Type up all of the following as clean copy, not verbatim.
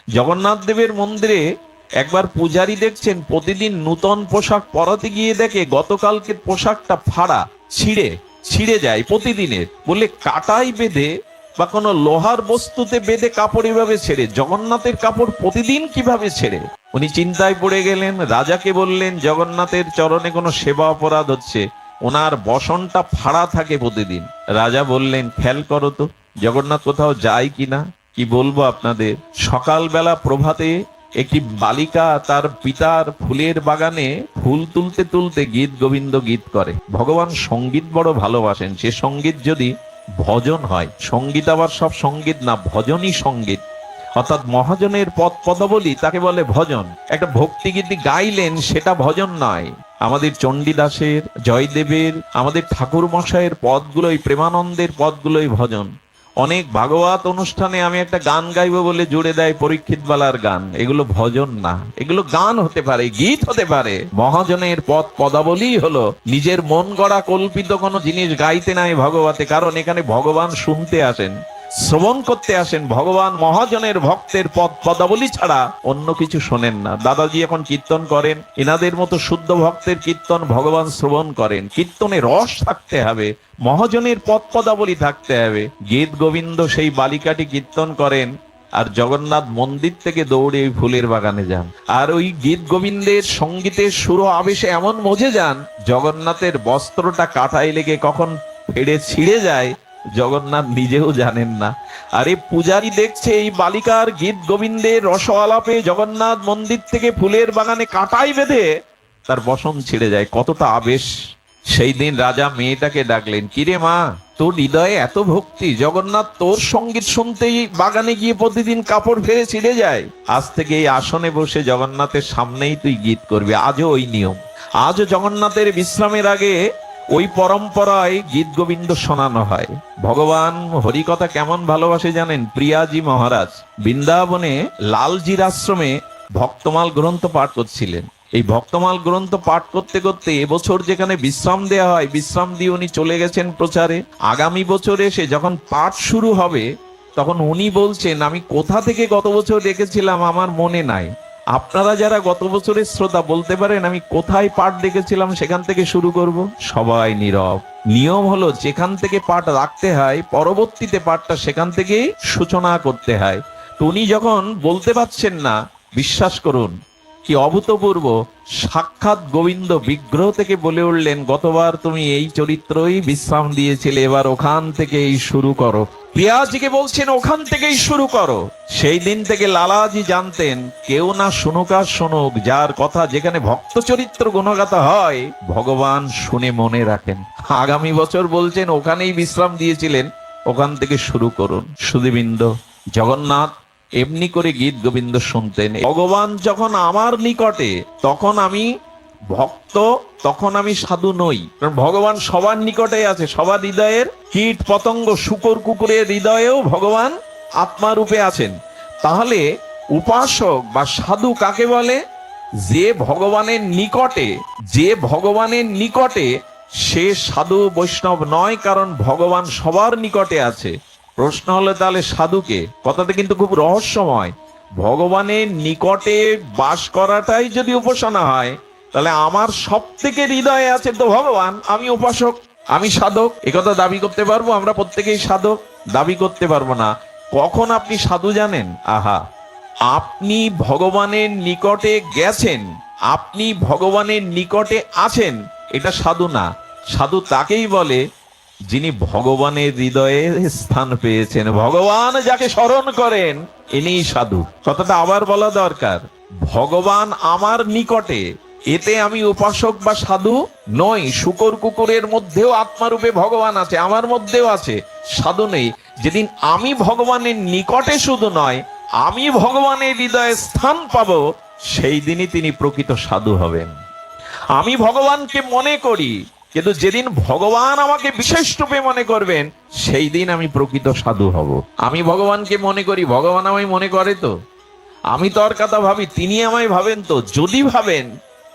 জগন্নাথ দেবের মন্দিরে একবার পূজারী দেখছেন প্রতিদিন নূতন পোশাক পরাতে গিয়ে দেখে গতকালকের পোশাকটা ফাড়া, ছিঁড়ে ছিঁড়ে যায় প্রতিদিনের। বলে কাটাই বেঁধে বা কোনো লোহার বস্তুতে বেঁধে কাপড় এভাবে ছেড়ে, জগন্নাথের কাপড় প্রতিদিন কিভাবে ছেড়ে? উনি চিন্তায় পড়ে গেলেন, রাজাকে বললেন জগন্নাথের চরণে কোনো সেবা অপরাধ হচ্ছে, ওনার বসনটা ফাড়া থাকে প্রতিদিন। রাজা বললেন খেয়াল করো তো জগন্নাথ কোথাও যায় কিনা। কি বলবো আপনাদের, সকালবেলা প্রভাতে একটি বালিকা তার পিতার ফুলের বাগানে ফুল তুলতে তুলতে গীত গোবিন্দ গীত করে। ভগবান সঙ্গীত বড় ভালোবাসেন, সে সঙ্গীত যদি ভজন হয়, সঙ্গীত আবার সব সঙ্গীত না, ভজনই সঙ্গীত, অর্থাৎ মহাজনের পদ পদাবলী তাকে বলে ভজন। একটা ভক্তিগীতি গাইলেন সেটা ভজন নয়। আমাদের চণ্ডীদাসের, জয়দেবের, আমাদের ঠাকুর মশাইয়ের পদগুলোই, প্রেমানন্দের পদগুলোই ভজন। অনেক ভাগবত অনুষ্ঠানে আমি একটা গান গাইবো বলে জুড়ে দেয় পরীক্ষিত বালার গান, এগুলো ভজন না, এগুলো গান হতে পারে, গীত হতে পারে। মহাজনের পদ পদাবলী হলো নিজের মন গড়া কল্পিত কোনো জিনিস গাইতে নাই ভগবতে, কারণ এখানে ভগবান শুনতে আসেন, শ্রবণ করতে আসেন। ভগবান মহাজনের ভক্তের পদ পদাবলী ছাড়া অন্য কিছু শোনেন না। দাদাজি এখন কীর্তন করেন, এনাদের মতো শুদ্ধ ভক্তের কীর্তন ভগবান শ্রবণ করেন। কীর্তনে রস থাকতে হবে, মহাজনের পদ পদাবলী থাকতে হবে। গীত গোবিন্দ সেই বালিকাটি কীর্তন করেন, আর জগন্নাথ মন্দির থেকে দৌড়ে ওই ফুলের বাগানে যান, আর ওই গীত গোবিন্দের সঙ্গীতের সুর আবেশে এমন মজে যান, জগন্নাথের বস্ত্রটা কাটায় লেগে কখন ফেড়ে ছিঁড়ে যায় জগন্নাথ নিজেও জানেন না। আরে পূজারী দেখছে এই বালিকার গীত গোবিন্দের রস আলাপে জগন্নাথ মন্দির থেকে ফুলের বাগানে কাটাই বেঁধে তার বসন ছিঁড়ে যায়, কতটা আবেশ। সেই দিন রাজা মেয়েটাকে ডাকলেন, কিরে মা, তোর হৃদয়ে এত ভক্তি, জগন্নাথ তোর সঙ্গীত শুনতেই বাগানে গিয়ে প্রতিদিন কাপড় ফেলে ছিঁড়ে যায়, আজ থেকে এই আসনে বসে জগন্নাথের সামনেই তুই গীত করবি। আজও ওই নিয়ম, আজও জগন্নাথের বিশ্রামের আগে ওই পরম্পরায় গীত গোবিন্দ শোনানো হয়। ভগবান হরিকথা কেমন ভালোবাসে জানেন? প্রিয়াজি মহারাজ বৃন্দাবনে লালজির আশ্রমে ভক্তমাল গ্রন্থ পাঠ করছিলেন। এই ভক্তমাল গ্রন্থ পাঠ করতে করতে এবছর যেখানে বিশ্রাম দেওয়া হয়, বিশ্রাম দিয়ে উনি চলে গেছেন প্রচারে। আগামী বছর এসে যখন পাঠ শুরু হবে তখন উনি বলছেন, আমি কোথা থেকে গত বছর রেখেছিলাম আমার মনে নাই। আপনারা যারা গত বছরের শ্রোতা বলতে পারেন আমি কোথায় পাঠ দেখেছিলাম, সেখান থেকে শুরু করব। সবাই নীরব। নিয়ম হলো যেখান থেকে পাঠ রাখতে হয় পরবর্তীতে পাঠটা সেখান থেকেই সূচনা করতে হয়। তো উনি যখন বলতে পারছেন না, বিশ্বাস করুন কি অভূতপূর্ব, সাক্ষাৎ গোবিন্দ বিগ্রহ থেকে বলে উঠলেন, গতবার তুমি এই চরিত্রই বিশ্রাম দিয়েছিলে, এবার ওখান থেকেই শুরু করো। প্রিয়াজিকে বলছেন ওখান থেকেই শুরু করো। সেই দিন থেকে লালাজি জানতেন কেউ না শুনুক আর শুনুক, যার কথা যেখানে ভক্ত চরিত্র গুণগাথা হয় ভগবান শুনে মনে রাখেন। আগামী বছর বলছেন ওখানেই বিশ্রাম দিয়েছিলেন, ওখান থেকে শুরু করুন। সুধীবৃন্দ, জগন্নাথ এমনি করে গীত গোবিন্দ শুনতেন। ভগবান যখন আমার নিকটে তখন আমি ভক্ত, তখন আমি সাধু নই। কারণ ভগবান সবার নিকটে আছে, সবার হৃদয়ের কীট পতঙ্গ, শুকর কুকুরের হৃদয়েও ভগবান আত্মারূপে আছেন। তাহলে উপাসক বা সাধু কাকে বলে? যে ভগবানের নিকটে, যে ভগবানের নিকটে সে সাধু বৈষ্ণব নয়, কারণ ভগবান সবার নিকটে আছে। প্রশ্ন হলো তাহলে সাধুকে? কথাটা কিন্তু খুব রহস্যময়। ভগবানের নিকটে বাস করাটাই যদি উপাসনা হয়, তাহলে আমার সব থেকে হৃদয়ে আছে তো ভগবান, আমি উপাসক, আমি সাধক। একথা দাবি করতে পারবো? আমরা প্রত্যেকেই সাধক দাবি করতে পারবো না। কখন আপনি সাধু জানেন? আহা, আপনি ভগবানের নিকটে গেছেন, আপনি ভগবানের নিকটে আছেন, এটা সাধু না। সাধু তাকেই বলে যিনি ভগবানের হৃদয়ে স্থান পেয়েছেন। ভগবান যাকে স্মরণ করেন ইনিই সাধু। কথাটা আবার বলা দরকার, ভগবান আমার নিকটে, এতে আমি উপাসক বা সাধু নই। শুকর কুকুরের মধ্যেও আত্মারূপে ভগবান আছে, আমার মধ্যেও আছে, সাধু নেই। যেদিন আমি ভগবানের নিকটে শুধু নয়, আমি ভগবানের হৃদয়ে স্থান পাবো, সেই দিনই তিনি প্রকৃত সাধু হবেন। আমি ভগবানকে মনে করি, কিন্তু যেদিন ভগবান আমাকে বিশেষ রূপে মনে করবেন, সেই দিন আমি প্রকৃত সাধু হব। আমি ভগবানকে মনে করি, ভগবান আমায় মনে করে তো? আমি তোর কথা ভাবি, তিনি আমায় ভাবেন তো? যদি ভাবেন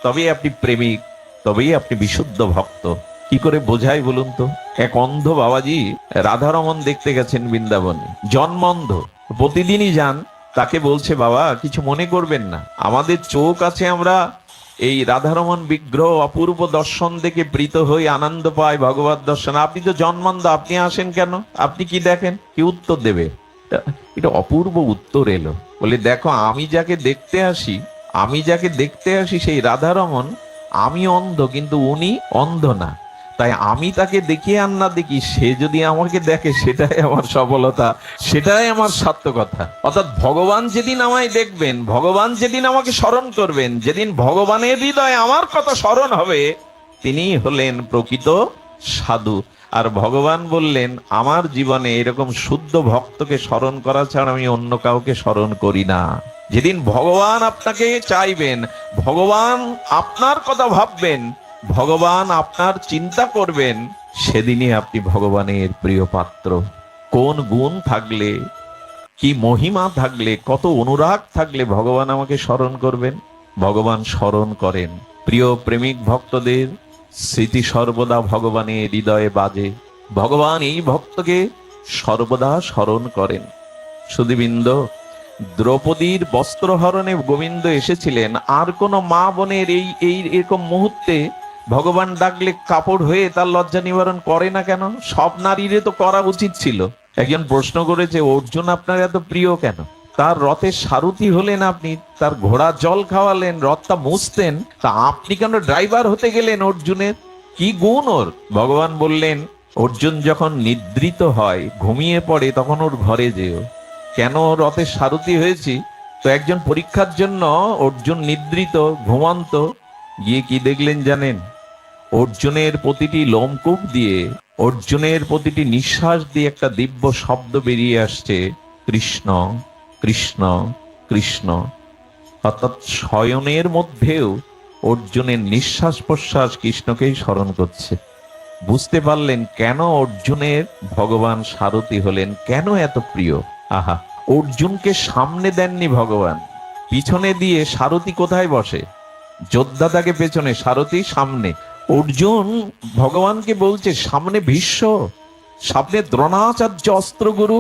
তবেই আপনি প্রেমিক, তবেই আপনি বিশুদ্ধ ভক্ত। কি করে বোঝাই বলুন তো? এক অন্ধ বাবাজি রাধারমন দেখতে গেছেন বৃন্দাবনে, জন্মন্ধ, প্রতিদিনই যান। তাকে বলছে, বাবা কিছু মনে করবেন না, আমাদের চোখ আছে, আমরা এই রাধারমণ বিগ্রহ অপূর্ব দর্শন দেখে প্রীত হই, আনন্দ পাই ভগবত দর্শন। আপনি তো জন্মান্ধ, আপনি আসেন কেন, আপনি কি দেখেন? কি উত্তর দেবে? এটা অপূর্ব উত্তর এলো। বলে, দেখো আমি যাকে দেখতে আসি সেই রাধারমণ, আমি অন্ধ কিন্তু উনি অন্ধ না। তাই আমি তাকে দেখি আর না দেখি, সে যদি আমাকে দেখে সেটাই আমার সফলতা, সেটাই আমার সার্থকতা। অর্থাৎ ভগবান যেদিন আমায় দেখবেন, ভগবান যেদিন আমাকে স্মরণ করবেন, যেদিন ভগবানের হৃদয়ে আমার কথা স্মরণ হবে, তিনিই হলেন প্রকৃত সাধু। আর ভগবান বললেন, আমার জীবনে এরকম শুদ্ধ ভক্তকে স্মরণ করা ছাড়া আমি অন্য কাউকে স্মরণ করি না। যেদিন ভগবান আপনাকে চাইবেন, ভগবান আপনার কথা ভাববেন, ভগবান আপনার চিন্তা করবেন, সেদিনই আপনি ভগবানের প্রিয় পাত্র। কোন গুণ থাকলে, কি মহিমা থাকলে, কত অনুরাগ থাকলে ভগবান আমাকে স্মরণ করবেন? ভগবান স্মরণ করেন। প্রিয় প্রেমিক ভক্তদের স্মৃতি সর্বদা ভগবানের হৃদয়ে বাজে। ভগবান এই ভক্তকে সর্বদা স্মরণ করেন। সুধীবৃন্দ, দ্রৌপদীর বস্ত্রহরণে গোবিন্দ এসেছিলেন, আর কোন মা বোনের এই এই এরকম মুহূর্তে ভগবান ডাকলে কাপড় হয়ে তার লজ্জা নিবারণ করে না কেন? সব নারীরে তো করা উচিত ছিল। একজন প্রশ্ন করেছে, অর্জুন আপনার এত প্রিয় কেন? তার রথের সারথি হলেন আপনি, তার ঘোড়া জল খাওয়ালেন, রথটা মুছতেন, তা আপনি কেন ড্রাইভার হতে গেলেন অর্জুনের? কি গুণ ওর? ভগবান বললেন, অর্জুন যখন নিদ্রিত হয়, ঘুমিয়ে পড়ে, তখন ওর ঘরে যেও। কেন রথের সারথি হয়েছি? তো একজন পরীক্ষার জন্য অর্জুন নিদ্রিত, ঘুমন্ত, গিয়ে কি দেখলেন জানেন? অর্জুনের প্রতিটি লোমকূপ দিয়ে, অর্জুনের প্রতিটি নিঃশ্বাস দিয়ে একটা দিব্য শব্দ বেরিয়ে আসছে, কৃষ্ণ কৃষ্ণ কৃষ্ণ। অর্থাৎ শয়নের মধ্যেও অর্জুনের নিঃশ্বাস প্রশ্বাস কৃষ্ণকেই স্মরণ করছে। বুঝতে পারলেন কেন অর্জুনের ভগবান সারথি হলেন, কেন এত প্রিয়। আহা, অর্জুনকে সামনে দেননি ভগবান, পিছনে দিয়ে। সারথি কোথায় বসে? যোদ্ধা থাকে পেছনে, সারথি সামনে। অর্জুন ভগবানকে বলছে, সামনে ভীষ্ম, সামনে দ্রোণাচার্য অস্ত্রগুরু,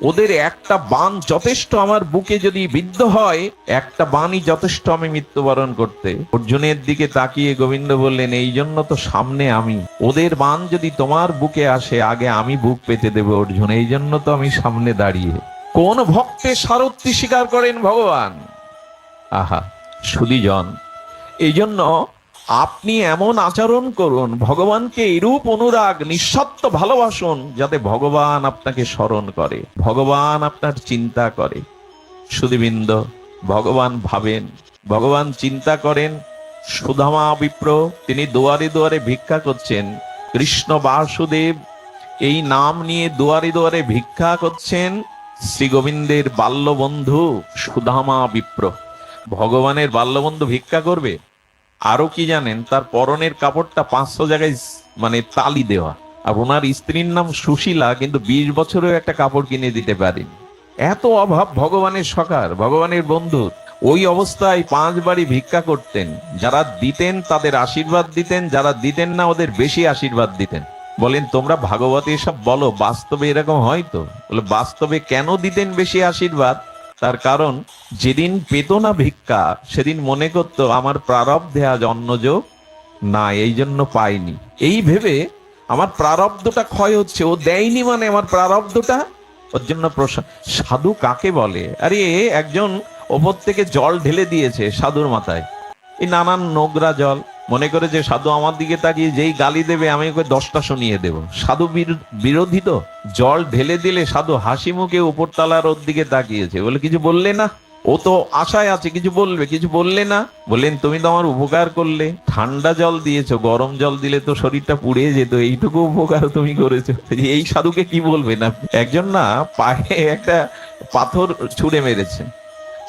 ওদের একটা বাণ যথেষ্ট আমার বুকে যদি বিদ্ধ হয়, একটা বাণই যথেষ্ট আমি মৃত্যুবরণ করতে। অর্জুনের দিকে তাকিয়ে গোবিন্দ বললেন, এই জন্য তো সামনে আমি। ওদের বাণ যদি তোমার বুকে আসে, আগে আমি বুক পেতে দেব অর্জুন, এই জন্য তো আমি সামনে দাঁড়িয়ে। কোন ভক্তের সারথি স্বীকার করেন ভগবান? আহা সুধীজন, এই জন্য আপনি এমন আচরণ করুন, ভগবানকে এরূপ অনুরাগ নিঃস্বার্থ ভালোবাসুন, যাতে ভগবান আপনাকে স্মরণ করে, ভগবান আপনার চিন্তা করে। সুধীবৃন্দ, ভগবান ভাবেন, ভগবান চিন্তা করেন। সুদামা বিপ্র, তিনি দুয়ারে দুয়ারে ভিক্ষা করছেন। কৃষ্ণ বাসুদেব এই নাম নিয়ে দুয়ারে দুয়ারে ভিক্ষা করছেন। শ্রী গোবিন্দের বাল্যবন্ধু সুদামা বিপ্র, ভগবানের বাল্যবন্ধু ভিক্ষা করবে। আরো কি জানেন, তার পরনের কাপড়টা 500 জায়গায় মানে তালি দেওয়া। আর ওনার স্ত্রীর নাম সুশীলা, কিন্তু 20 বছরেও একটা কাপড় কিনে দিতে পারেনি। এত অভাব ভগবানের সখার, ভগবানের বন্ধু। ওই অবস্থায় 5 বাড়ি ভিক্ষা করতেন। যারা দিতেন তাদের আশীর্বাদ দিতেন, যারা দিতেন না ওদের বেশি আশীর্বাদ দিতেন। বলেন, তোমরা ভাগবত এসব বলো, বাস্তবে এরকম হয় তো? বলে, বাস্তবে কেন দিতেন বেশি আশীর্বাদ? তার কারণ, যেদিন পেত না ভিক্ষা, সেদিন মনে করতো আমার প্রারব্ধে আজ অন্নযোগ না, এই জন্য পাইনি। এই ভেবে আমার প্রারব্ধটা ক্ষয় হচ্ছে, ও দেয়নি মানে আমার প্রারব্ধটা, ওর জন্য সাধু কাকে বলে? আরে একজন ওপর থেকে জল ঢেলে দিয়েছে সাধুর মাথায়, এই নানান নোংরা জল। মনে করে যে সাধু আমার দিকে তাকিয়ে যেই গালি দেবে আমি ওকে 10টা শুনিয়ে দেব। সাধু বিরোধী তো। জল ঢেলে দিলে সাধু হাসি মুখে উপরতলার ওর দিকে তাকিয়েছে, বলে কিছু বললে না? ও তো আশায় আছে কিছু বলবে, কিছু বললে না। বললেন, তুমি তো আমার উপকার করলে, ঠান্ডা জল দিয়েছো, গরম জল দিলে তো শরীরটা পুড়ে যেত, এইটুকু উপকার তুমি করেছো। এই সাধুকে কি বলবেন আপনি? একজন না পায়ে একটা পাথর ছুঁড়ে মেরেছে,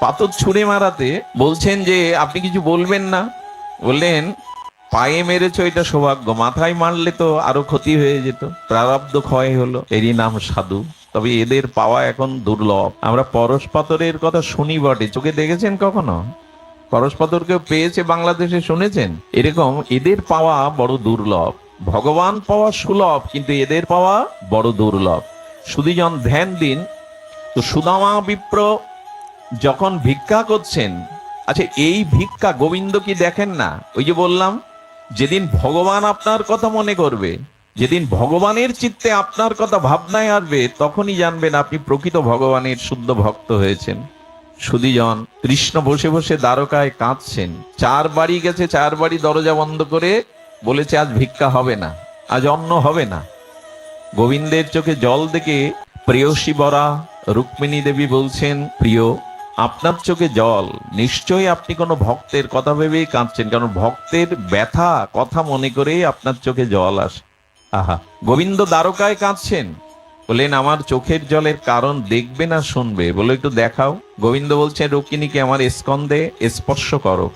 পাথর ছুঁড়ে মারাতে বলছেন যে আপনি কিছু বলবেন না। বললেন, পায়ে মেরেছো এটা সৌভাগ্য, মাথায় মারলে তো আরো ক্ষতি হয়ে যেত, প্রারব্ধ ক্ষয় হলো। এরই নাম সাধু। তবে এদের পাওয়া এখন দুর্লভ। আমরা পরশ পাথরের কথা শুনি বটে, চোখে দেখেছেন কখনো? পরশ পাথর কেউ পেয়েছে বাংলাদেশে, শুনেছেন? এরকম এদের পাওয়া বড় দুর্লভ। ভগবান পাওয়া সুলভ, কিন্তু এদের পাওয়া বড় দুর্লভ। সুধীজন ধ্যান দিন। তো সুদামা বিপ্র যখন ভিক্ষা করছেন, আচ্ছা এই ভিক্ষা গোবিন্দ কি দেখেন না? ওই যে বললাম, যেদিন ভগবান আপনার কথা মনে করবে, যেদিন ভগবানের চিত্তে আপনার কথা ভাবনায় আসবে, তখনই জানবেন আপনি প্রকৃত ভগবানের শুদ্ধ ভক্ত হয়েছেন। সুধীজন, কৃষ্ণ বসে বসে দ্বারকায় কাঁদছেন। 4 বাড়ি গেছে, 4 বাড়ি দরজা বন্ধ করে বলেছে আজ ভিক্ষা হবে না, আজ অন্ন হবে না। গোবিন্দের চোখে জল দেখে প্রেয়সী বরা রুক্মিণী দেবী বলছেন, প্রিয়, আপনার চোখে জল, নিশ্চয়ই আপনি কোনো ভক্তের কথা ভেবেই কাঁদছেন, কারণ ভক্তের ব্যথা কথা মনে করেই আপনার চোখে জল আসে। আহা, গোবিন্দ দ্বারকায় কাঁদছেন, বললেন আমার চোখের জলের কারণ দেখবে না শুনবে? বলো একটু দেখাও। গোবিন্দ বলছেন, রুক্মিণীকে আমার স্কন্ধে স্পর্শ করো।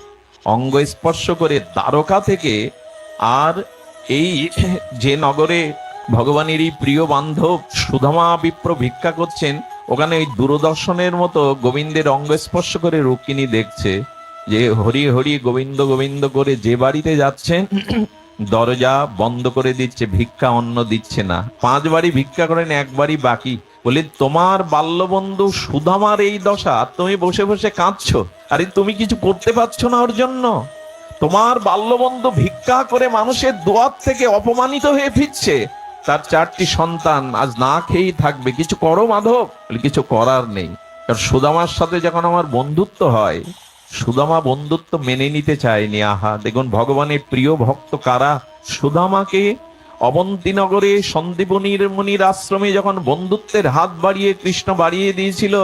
অঙ্গ স্পর্শ করে দ্বারকা থেকে, আর এই যে নগরে ভগবানেরই প্রিয় বান্ধব সুধামা বিপ্র ভিক্ষা করছেন, ওখানে ওই দূরদর্শনের মতো গোবিন্দের অঙ্গ স্পর্শ করে রুক্মিণী দেখছে যে হরি হরি গোবিন্দ গোবিন্দ করে যে বাড়িতে যাচ্ছেন দরজা বন্ধ করে দিচ্ছে, ভিক্ষা অন্ন দিচ্ছে না। 5 বাড়ি ভিক্ষা করেন, 1 বাড়ি বাকি। বলে তোমার বাল্যবন্ধু সুধামার এই দশা, তুমি বসে বসে কাঁদছো, আরে তুমি কিছু করতে পারছো না ওর জন্য? তোমার বাল্যবন্ধু ভিক্ষা করে মানুষের দুয়ার থেকে অপমানিত হয়ে ফিরছে, তার 4টি সন্তান আজ না খেয়েই থাকবে, কিছু করো মাধব। বলে কিছু করার নেই, কারণ সুদামার সাথে যখন আমার বন্ধুত্ব হয়, সুদামা বন্ধুত্ব মেনে নিতে চায়নি। আহা, দেখুন ভগবানের প্রিয় ভক্ত কারা। সুদামাকে অবন্তীনগরে সন্দীপনীর মুনির আশ্রমে যখন বন্ধুত্বের হাত বাড়িয়ে কৃষ্ণ বাড়িয়ে দিয়েছিল,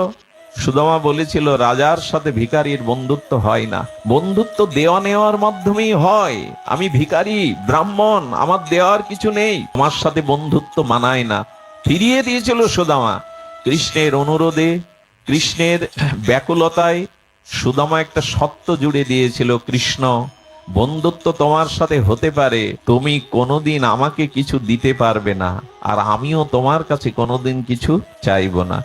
সুদামা বলেছিল রাজার সাথে ভিখারির বন্ধুত্ব হয় না, বন্ধুত্ব দেওয়া নেওয়ার মাধ্যমেই হয়। আমি ভিখারি ব্রাহ্মণ, আমার দেওয়ার কিছু নেই, আমার সাথে বন্ধুত্ব মানায় না। ফিরিয়ে দিয়েছিল সুদামা। কৃষ্ণের অনুরোধে, কৃষ্ণের ব্যাকুলতায় সুদামা একটা সত্য জুড়ে দিয়েছিল, কৃষ্ণ বন্ধুত্ব তোমার সাথে হতে পারে, তুমি কোনোদিন আমাকে কিছু দিতে পারবে না, আর আমিও তোমার কাছে কোনোদিন কিছু চাইবো না।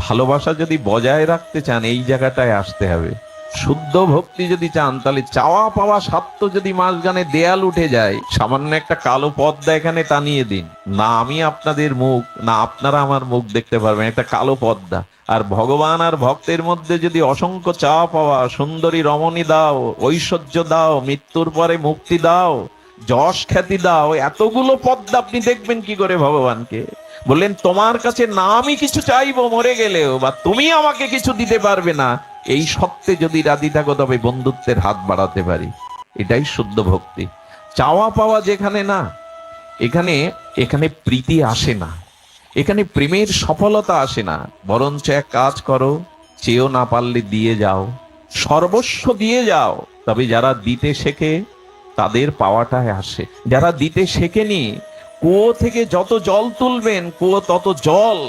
ভালোবাসা যদি বজায় রাখতে চান, এই জায়গাটায় আসতে হবে। শুদ্ধ ভক্তি যদি চান, তাহলে চাওয়া পাওয়া স্বার্থ যদি মাঝখানে দেয়াল উঠে যায়, সামান্য একটা কালো পর্দা এখানে টানিয়ে দিন, না আমি আপনাদের মুখ, না আপনারা আমার মুখ দেখতে পারবেন, একটা কালো পর্দা। আর ভগবান আর ভক্তের মধ্যে যদি অসংখ্য চাওয়া পাওয়া, সুন্দরী রমণী দাও, ঐশ্বর্য দাও, মৃত্যুর পরে মুক্তি দাও, যশ খ্যাতি দাও, এতগুলো পদ্মা আপনি দেখবেন কি করে ভগবানকে? বললেন তোমার কাছে না আমি কিছু চাইবো মরে গেলেও, বা তুমি আমাকে কিছু দিতে পারবে না, এই সত্যে যদি রাজি থাকো তবে বন্ধুত্বের হাত বাড়াতে পারি। এটাই শুদ্ধ ভক্তি। চাওয়া পাওয়া যেখানে না, এখানে এখানে প্রীতি আসে না, এখানে প্রেমের সফলতা আসে না। বরঞ্চ এক কাজ করো, চেয়েও না পারলে দিয়ে যাও, সর্বস্ব দিয়ে যাও। তবে যারা দিতে শেখে তাদের পাওয়াটাই আসে। যারা দিতে শেখেনি, কুয়ো থেকে যত জল তুলবেন কুয়ো তত জল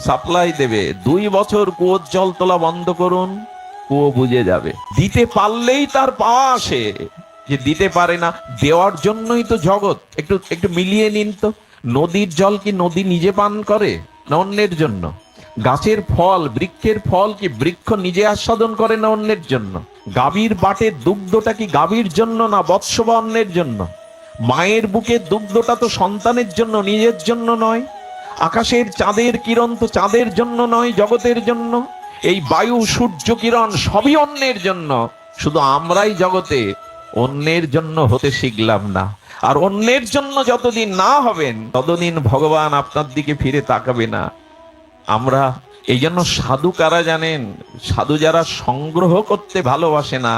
সাপ্লাই দেবে। 2 বছর কুয়োর জল তোলা বন্ধ করুন, কুয়ো বুঝে যাবে। দিতে পারলেই তার পাওয়া আসে, যে দিতে পারে না, দেওয়ার জন্যই তো জগৎ। একটু একটু মিলিয়ে নিন তো, নদীর জল কি নদী নিজে পান করে, না অন্যের জন্য? গাছের ফল, বৃক্ষের ফল কি বৃক্ষ নিজে আস্বাদন করে, না অন্যের জন্য? গাভীর বাটের দুগ্ধটা কি গাভীর জন্য, না বৎস বা অন্যের জন্য? মায়ের বুকের দুগ্ধটা তো সন্তানের জন্য, নিজের জন্য নয়। আকাশের চাঁদের কিরণ তো চাঁদের জন্য নয়, জগতের জন্য। এই বায়ু সূর্য কিরণ সবই অন্যের জন্য। শুধু আমরাই জগতে অন্যের জন্য হতে শিখলাম না। আর অন্যের জন্য যতদিন না হবেন, ততদিন ভগবান আপনার দিকে ফিরে তাকাবে না। আমরা এই জন্য সাধু কারা জানেন? সাধু যারা সংগ্রহ করতে ভালোবাসে না,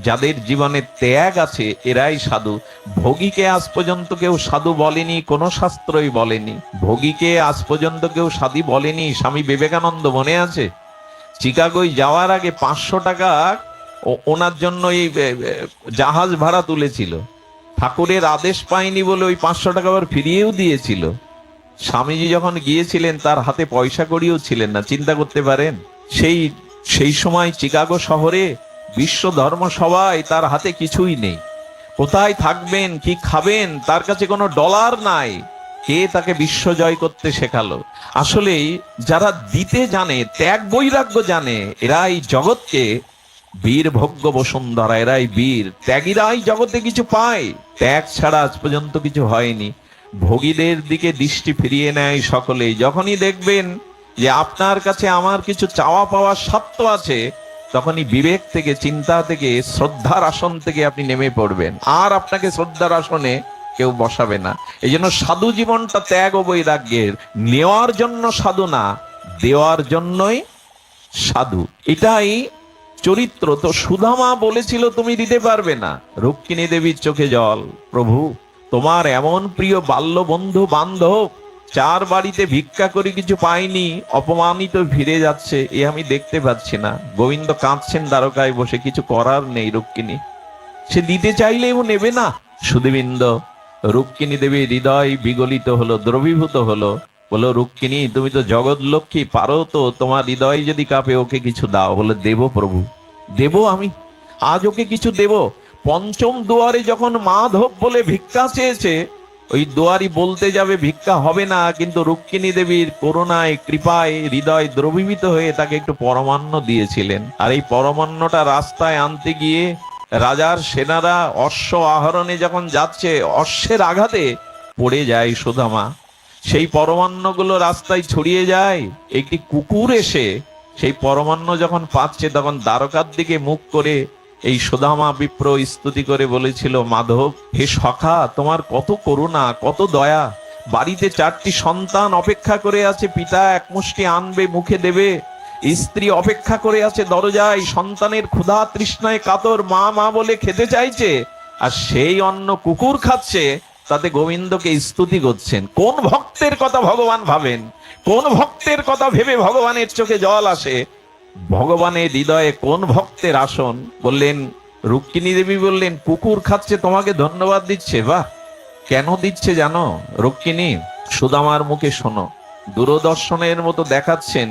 যাদের জীবনে ত্যাগ আছে, এরাই সাধু। ভোগীকে আজ পর্যন্ত কেউ সাধু বলেনি, কোন শাস্ত্রই বলেনি। ভোগীকে আজ পর্যন্ত কেউ সাধু বলেনি। স্বামী বিবেকানন্দ মনে আছে, চিকাগোয় যাওয়ার আগে 500 টাকা ওনার জন্য এই জাহাজ ভাড়া তুলেছিল। ঠাকুরের আদেশ পায়নি বলে ওই 500 টাকা আবার ফিরিয়েও দিয়েছিল। স্বামীজি যখন গিয়েছিলেন তার হাতে পয়সা কড়িও ছিলেন না, চিন্তা করতে পারেন। সেই সময় চিকাগো শহরে বিশ্ব ধর্ম সভায় তার হাতে কিছুই নেই। কোথায় থাকবেন, কি খাবেন, তার কাছে কোনো ডলার নাই। কে তাকে বিশ্ব জয় করতে শেখালো? আসলেই যারা দিতে জানে, ত্যাগ বৈরাগ্য জানে, এরাই জগৎকে বীর ভোগ্য বসুন্ধরা, এরাই বীর। ত্যাগীরাই জগতে কিছু পায়, ত্যাগ ছাড়া আজ পর্যন্ত কিছু হয়নি। ভোগীদের দিকে দৃষ্টি ফিরিয়ে নেয় সকলেই। যখনই দেখবেন যে আপনার কাছে আমার কিছু চাওয়া পাওয়ার স্বার্থ আছে, তখনই বিবেক থেকে, চিন্তা থেকে, শ্রদ্ধার আসন থেকে আপনি নেমে পড়বেন, আর আপনাকে শ্রদ্ধার আসনে কেউ বসাবে না। এই জন্য সাধু জীবনটা ত্যাগ ও বৈরাগ্যের, নেওয়ার জন্য সাধু না, দেওয়ার জন্যই সাধু, এটাই চরিত্র। তো সুদামা বলেছিল তুমি দিতে পারবে না, রুক্মিণী দেবীর চোখে জল। প্রভু, তোমার এমন প্রিয় বাল্য বন্ধু বান্ধব 4 বাড়িতে ভিক্ষা করে কিছু পাইনি, অপমানিত ফিরে যাচ্ছে, এ আমি দেখতে পাচ্ছি না। গোবিন্দ কাঁদছেন দ্বারকায় বসে, কিছু করার নেই। রুক্মিণী সে দিতে চাইলেও নেবে না। সুদেবিন্দ, রুক্মিণী দেবীর হৃদয় বিগলিত হলো, দ্রবীভূত হলো। বলো, রুক্মিণী তুমি তো জগৎ লক্ষ্মী, পারো তো, তোমার হৃদয় যদি কাঁপে, ওকে কিছু দাও। বলে, দেব প্রভু, দেব, আমি আজ ওকে কিছু দেব। পঞ্চম দুয়ারে যখন মাধব বলে ভিক্ষা চেয়েছে, ওই দুয়ারি বলতে যাবে ভিক্ষা হবে না, কিন্তু রুক্মিণী দেবীর করুণায়, কৃপায় হৃদয় দ্রবীভূত হয়ে তাকে একটু পরমান্ন দিয়েছিলেন। আর এই পরমান্নটা রাস্তায় আনতে গিয়ে রাজার সেনারা অশ্ব আহরণে যখন যাচ্ছে, অশ্বের আঘাতে পড়ে যায় সুদামা। সেই পরমান্নগুলো রাস্তায় ছড়িয়ে যায়। একটি কুকুর এসে সেই পরমান্ন যখন পাচ্ছে, তখন দ্বারকার দিকে মুখ করে এই সুদামা বিপ্র স্তুতি করে বলেছিল, মাধব, হে সখা, তোমার কত করুণা, কত দয়া। বাড়িতে 4টি সন্তান অপেক্ষা করে আছে, পিতা এক মুষ্টি আনবে, মুখে দেবে। স্ত্রী অপেক্ষা করে আছে দরজায়, সন্তানের ক্ষুধা তৃষ্ণায় কাতর, মা মা বলে খেতে চাইছে, আর সেই অন্ন কুকুর খাচ্ছে। তাতে গোবিন্দকে স্তুতি করছেন। কোন ভক্তের কথা ভগবান ভাবেন, কোন ভক্তের কথা ভেবে ভগবানের চোখে জল আসে, ভগবানের হৃদয়ে কোন ভক্তের আসন। বললেন, রুক্মিণী দেবী বললেন, কুকুর খাচ্ছে, তোমাকে ধন্যবাদ দিচ্ছে। বাহ, কেন দিচ্ছে জানো রুক্মিণী? সুদামার মুখে শোনো। দূরদর্শনের মতো দেখাচ্ছেন।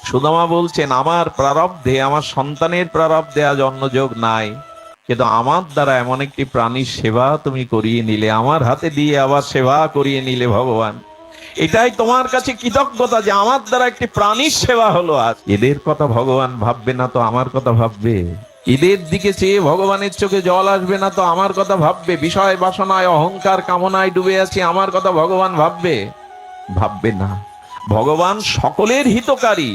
সুদামা বলছেন, আমার প্রারব্ধে, আমার সন্তানের প্রারব্ধে আজ অন্নযোগ নাই, কিন্তু আমার দ্বারা এমন একটি প্রাণীর সেবা তুমি করিয়ে নিলে, আমার হাতে দিয়ে আবার সেবা করিয়ে নিলে ভগবান। এটাই তোমার কাছে কৃতজ্ঞতা যে আমার দ্বারা একটি প্রাণীর সেবা হলো আজ। এদের কথা ভগবান ভাববে না তো আমার কথা ভাববে? এদের দিকে চেয়ে ভগবানের চোখে জল আসবে না তো আমার কথা ভাববে? বিষয় বাসনায়, অহংকার, কামনায় ডুবে আছি, আমার কথা ভগবান ভাববে? ভাববে না। ভগবান সকলের হিতকারী,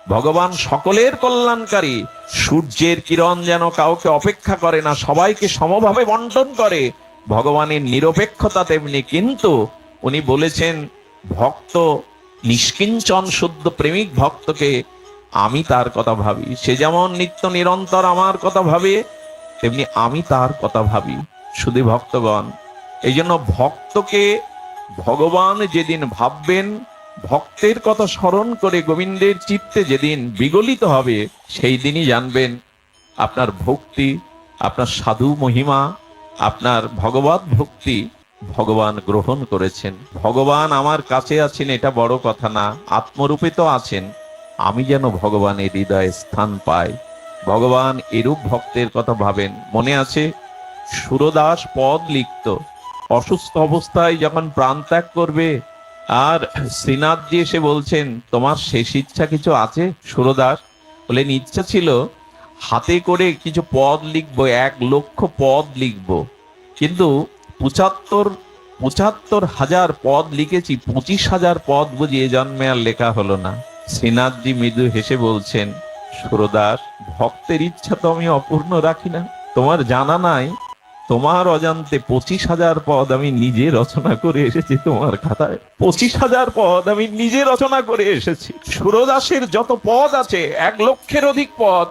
ভগবান সকলের কল্যাণকারী। সূর্যের কিরণ যেন কাউকে অপেক্ষা করে না, সবাইকে সমভাবে বন্টন করে। ভগবানের নিরপেক্ষতা তেমনি। কিন্তু উনি বলেছেন, ভক্ত নিষ্কিঞ্চন শুদ্ধ প্রেমিক ভক্তকে আমি তার কথা ভাবি। সে যেমন নিত্য নিরন্তর আমার কথা ভাবে, তেমনি আমি তার কথা ভাবি। শুধু ভক্তগণ, এই জন্য ভক্তকে ভগবান যেদিন ভাববেন, ভক্তের কথা স্মরণ করে গোবিন্দের চিত্তে যেদিন বিগলিত হবে, সেই দিনই জানবেন আপনার ভক্তি, আপনার সাধু মহিমা, আপনার ভগবত ভক্তি ভগবান গ্রহণ করেছেন। ভগবান আমার কাছে আছেন এটা বড় কথা না, আত্মরূপে তো আছেন। আমি যেন ভগবানের হৃদয়ে স্থান পাই। ভগবান এরূপ ভক্তের কথা ভাবেন। মনে আছে, সুরদাস পদ লিখত, অসুস্থ অবস্থায় যখন প্রাণ ত্যাগ করবে, আর শ্রীনাথজি এসে বলছেন, তোমার শেষ ইচ্ছা কিছু আছে? সুরদাস বলেন, ইচ্ছা ছিল হাতে করে কিছু পদ লিখবো, 1,00,000 পদ লিখবো, কিন্তু 75,000 পদ লিখেছি, 25,000 পদ বুঝি এ জন্মে আর লেখা হলো না। শ্রীনাথজি মৃদু হেসে বলছেন, সুরদাস, ভক্তের ইচ্ছা তো আমি অপূর্ণ রাখি না। তোমার জানা নাই, তোমার অজান্তে 25,000 পদ আমি নিজে রচনা করে এসেছি তোমার খাতায়। 25,000 পদ আমি নিজে রচনা করে এসেছি। সুরদাসের যত পদ আছে, 1,00,000-এর অধিক পদ